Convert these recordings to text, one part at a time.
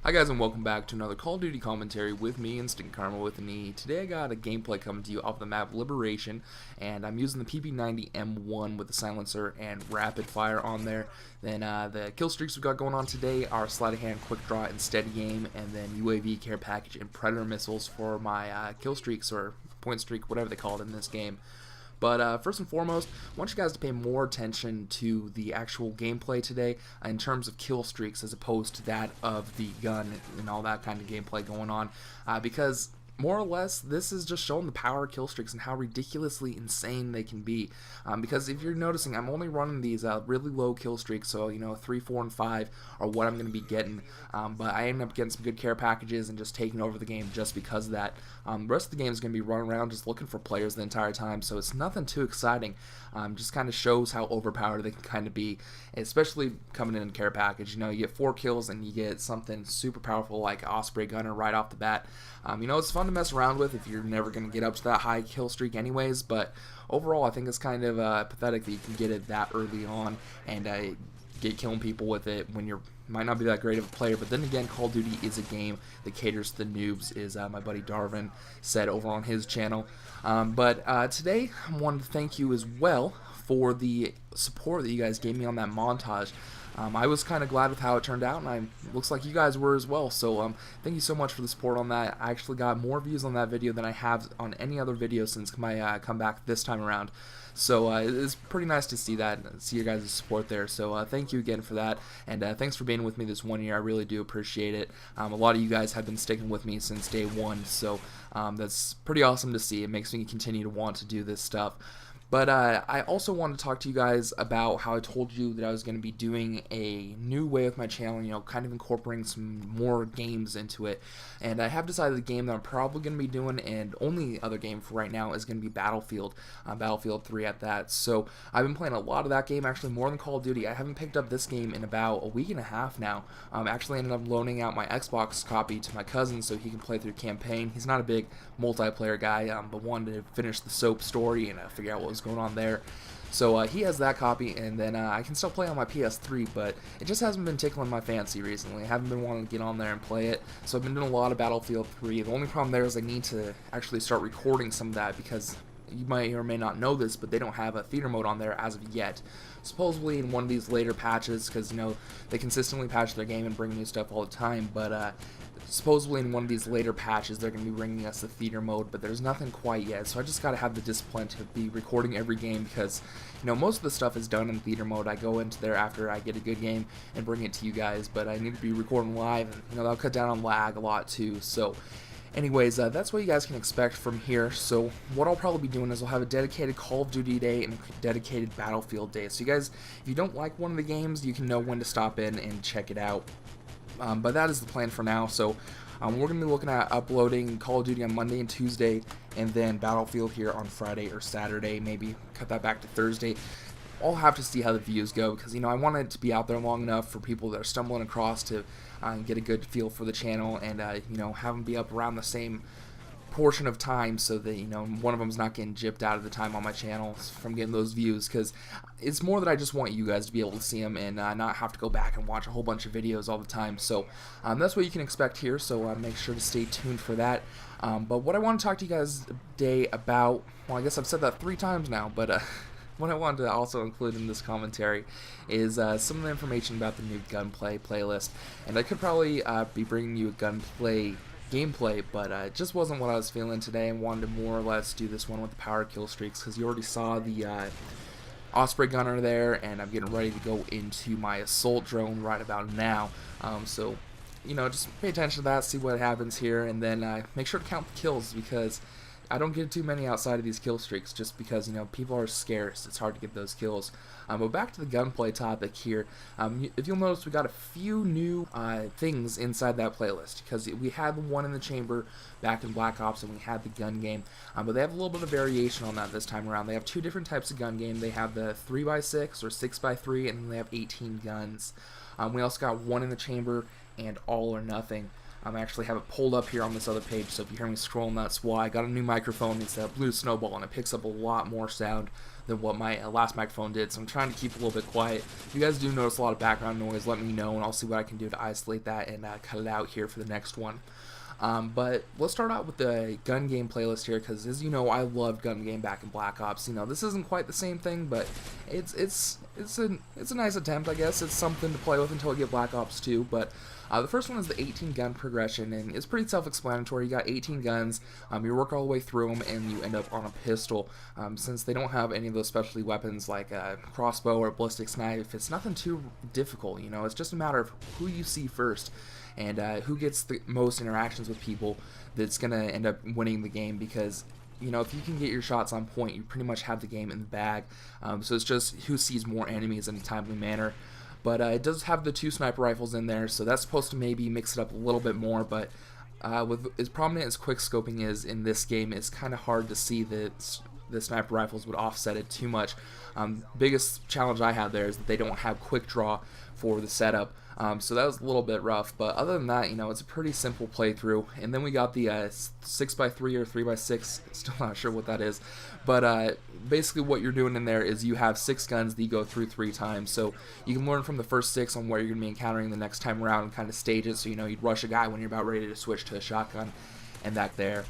Hi guys, and welcome back to another Call of Duty commentary with me, InstentKarma with an E. Today I got a gameplay coming to you off the map Liberation, and I'm using the PP90M1 with the silencer and rapid fire on there. Then the Killstreaks we've got going on today are sleight of hand, quick draw, and steady aim, and then UAV care package and predator missiles for my Killstreaks or point streak, whatever they call it in this game. But first and foremost, I want you guys to pay more attention to the actual gameplay today in terms of kill streaks as opposed to that of the gun and all that kind of gameplay going on, because more or less, this is just showing the power of kill streaks and how ridiculously insane they can be. Because if you're noticing, I'm only running these really low kill streaks, so 3, 4, and 5 are what I'm going to be getting. But I end up getting some good care packages and just taking over the game just because of that. The rest of the game is going to be running around just looking for players the entire time, so it's nothing too exciting. Just kind of shows how overpowered they can kind of be, especially coming in care package. You get 4 kills and you get something super powerful like Osprey Gunner right off the bat. It's fun to mess around with if you're never going to get up to that high kill streak anyways, but overall I think it's kind of pathetic that you can get it that early on and get killing people with it when you might not be that great of a player. But then again, Call of Duty is a game that caters to the noobs, is my buddy Darvin said over on his channel. But today I wanted to thank you as well for the support that you guys gave me on that montage. I was kind of glad with how it turned out, and looks like you guys were as well, so thank you so much for the support on that. I actually got more views on that video than I have on any other video since my comeback this time around. So it's pretty nice to see that, see your guys' support there. So thank you again for that, and thanks for being with me this 1 year. I really do appreciate it. A lot of you guys have been sticking with me since day one, so that's pretty awesome to see. It makes me continue to want to do this stuff. But I also want to talk to you guys about how I told you that I was going to be doing a new way with my channel, kind of incorporating some more games into it. And I have decided the game that I'm probably going to be doing, and only other game for right now, is going to be Battlefield, Battlefield 3 at that. So I've been playing a lot of that game, actually more than Call of Duty. I haven't picked up this game in about a week and a half now. Actually ended up loaning out my Xbox copy to my cousin so he can play through campaign. He's not a big multiplayer guy, but wanted to finish the soap story and figure out what was going on there. So he has that copy, and then I can still play on my PS3, but it just hasn't been tickling my fancy recently. I haven't been wanting to get on there and play it, so I've been doing a lot of Battlefield 3. The only problem there is I need to actually start recording some of that, because you might or may not know this, but they don't have a theater mode on there as of yet. Supposedly in one of these later patches, because they consistently patch their game and bring new stuff all the time, but supposedly in one of these later patches they're going to be bringing us the theater mode, but there's nothing quite yet. So I just got to have the discipline to be recording every game, because most of the stuff is done in theater mode. I go into there after I get a good game and bring it to you guys, but I need to be recording live, and that'll cut down on lag a lot too. So anyways, that's what you guys can expect from here. So what I'll probably be doing is I'll have a dedicated Call of Duty day and a dedicated Battlefield day. So you guys, if you don't like one of the games, you can know when to stop in and check it out. But that is the plan for now. So we're going to be looking at uploading Call of Duty on Monday and Tuesday, and then Battlefield here on Friday or Saturday. Maybe cut that back to Thursday. I'll have to see how the views go, because I want it to be out there long enough for people that are stumbling across to get a good feel for the channel, and have them be up around the same portion of time, so that one of them's not getting gypped out of the time on my channel from getting those views, because it's more that I just want you guys to be able to see them and not have to go back and watch a whole bunch of videos all the time. So that's what you can expect here, so make sure to stay tuned for that. But what I want to talk to you guys today about, well, I guess I've said that 3 times now, but what I wanted to also include in this commentary is some of the information about the new Gunplay playlist. And I could probably be bringing you a Gunplay gameplay, but it just wasn't what I was feeling today, and wanted to more or less do this one with the power kill streaks, because you already saw the Osprey Gunner there, and I'm getting ready to go into my assault drone right about now. So just pay attention to that, see what happens here, and then make sure to count the kills, because I don't get too many outside of these kill streaks, just because people are scarce. It's hard to get those kills. But back to the gunplay topic here. If you'll notice, we got a few new things inside that playlist, because we had the one in the chamber back in Black Ops, and we had the gun game. But they have a little bit of variation on that this time around. They have 2 different types of gun game. They have the 3x6 or 6x3, and then they have 18 guns. We also got one in the chamber and all or nothing. I actually have it pulled up here on this other page, so if you hear me scrolling, that's why. I got a new microphone. It's a Blue Snowball, and it picks up a lot more sound than what my last microphone did, so I'm trying to keep it a little bit quiet. If you guys do notice a lot of background noise, let me know, and I'll see what I can do to isolate that and cut it out here for the next one. But let's start out with the gun game playlist here, because as you know, I loved gun game back in Black Ops. You know, this isn't quite the same thing, but it's a nice attempt, I guess. It's something to play with until we get Black Ops 2. But the first one is the 18 gun progression, and it's pretty self-explanatory. You got 18 guns, you work all the way through them, and you end up on a pistol. Since they don't have any of those specialty weapons like a crossbow or ballistic knife, it's nothing too difficult. You know, it's just a matter of who you see first and who gets the most interactions with people that's going to end up winning the game, because you know, if you can get your shots on point, you pretty much have the game in the bag. So it's just who sees more enemies in a timely manner. But it does have the 2 sniper rifles in there, so that's supposed to maybe mix it up a little bit more. But with as prominent as quick scoping is in this game, it's kind of hard to see that the sniper rifles would offset it too much. Biggest challenge I have there is that they don't have quick draw for the setup. So that was a little bit rough, but other than that, you know, it's a pretty simple playthrough. And then we got the 6x3 or 3x6, still not sure what that is, but basically what you're doing in there is you have 6 guns that you go through 3 times, so you can learn from the first 6 on where you're going to be encountering the next time around and kind of stage it, so you know you'd rush a guy when you're about ready to switch to a shotgun and that there.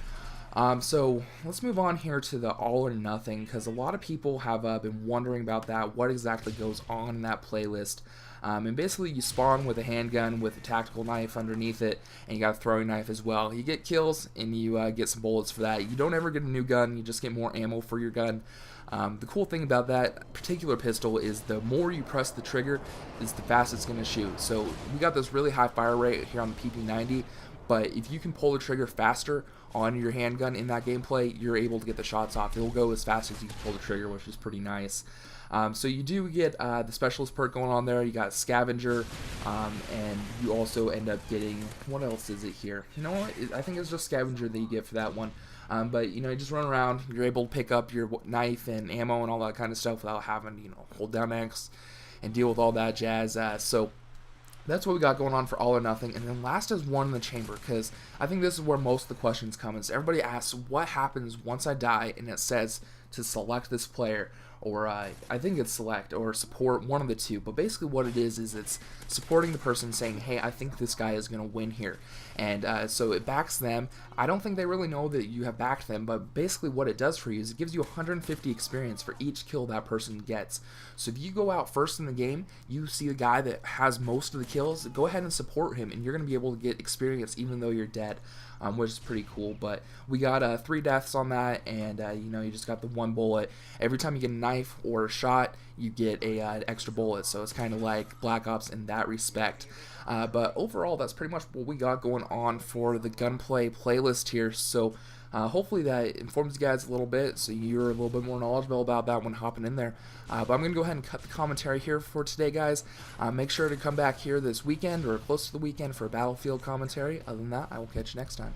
So let's move on here to the all or nothing, because a lot of people have been wondering about that, what exactly goes on in that playlist. And basically you spawn with a handgun with a tactical knife underneath it, and you got a throwing knife as well. You get kills and you get some bullets for that. You don't ever get a new gun, you just get more ammo for your gun. The cool thing about that particular pistol is the more you press the trigger is the faster it's going to shoot. So we got this really high fire rate here on the PP90, but if you can pull the trigger faster on your handgun in that gameplay, you're able to get the shots off. It'll go as fast as you can pull the trigger, which is pretty nice. So you do get the specialist perk going on there. You got scavenger, and you also end up getting, what else is it here? You know what? I think it's just scavenger that you get for that one. But you know, you just run around. You're able to pick up your knife and ammo and all that kind of stuff without having to, you know, hold down X and deal with all that jazz. So that's what we got going on for all or nothing. And then last is one in the chamber, because I think this is where most of the questions come. Is everybody asks, what happens once I die and it says to select this player, or I think it's select or support, one of the two. But basically what it is it's supporting the person, saying, hey, I think this guy is going to win here. And so it backs them. I don't think they really know that you have backed them, but basically what it does for you is it gives you 150 experience for each kill that person gets. So if you go out first in the game, you see the guy that has most of the kills, go ahead and support him, and you're going to be able to get experience even though you're dead. Which is pretty cool. But we got 3 deaths on that, and you know, you just got the 1 bullet. Every time you get a knife or a shot, you get an extra bullet, so it's kind of like Black Ops in that respect. But overall, that's pretty much what we got going on for the Gunplay playlist here. So hopefully that informs you guys a little bit, so you're a little bit more knowledgeable about that when hopping in there. But I'm going to go ahead and cut the commentary here for today, guys. Make sure to come back here this weekend or close to the weekend for a Battlefield commentary. Other than that, I will catch you next time.